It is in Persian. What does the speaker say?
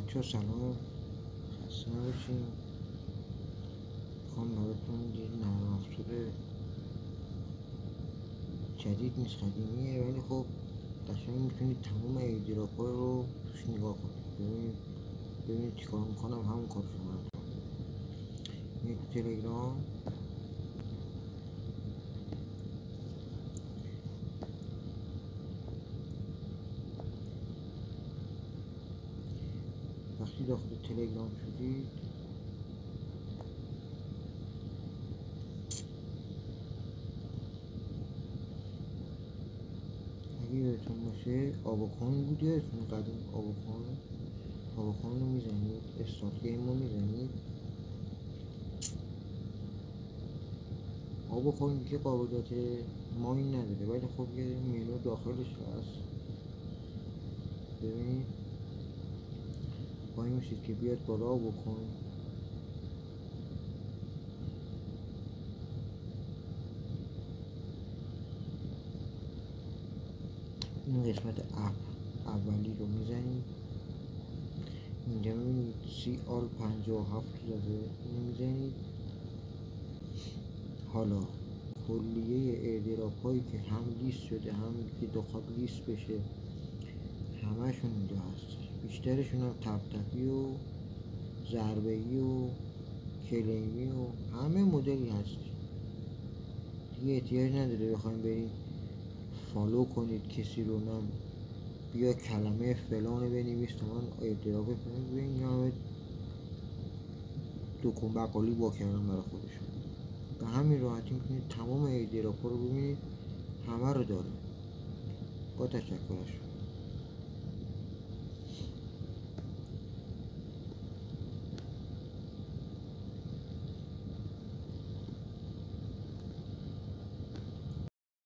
بچه سلام، خسته نباشین. میخوام براتون یه نرم افزار جدید نیست، قدیمیه، ولی خب قشنگ میتونید تمام ایردراپ ها رو توش نگاه کنید. ببینید چیکار میکنم، همون کار شما انجام بدید. تو تلگرام وقتی داخل تلگرام شدید اگه یادتون باشه آواکان بود، یادتون قدیم آواکان رو میزنید، استارت گیم رو میزنید. آواکان که قابلیت ماین نداره، ولی خب یه منو داخلش هست. ببینید وای میشید که بیاد بالا بکن. این قسمت اپ اولی رو میزنید، اینجا میبینید CR57 زده، اینو میزنید. حالا کلیه ایردراپ هایی که هم لیست شده هم که داخل لیست بشه همشون اینجا هست. بیشترشون هم تپ تپی و ضربه‌ای و کلیمی و همه مدلی هست. دیگه احتیاج نداره بخوایم برید فالو کنید کسی رو، نم بیا کلمه فلان بنویس تا من ایردراپ بکنید. این همه دکون بقالی با کردن برای خودشون. به همین راحتی میتونید تمام ایردراپ رو ببینید، همه رو داره. با تشکرش.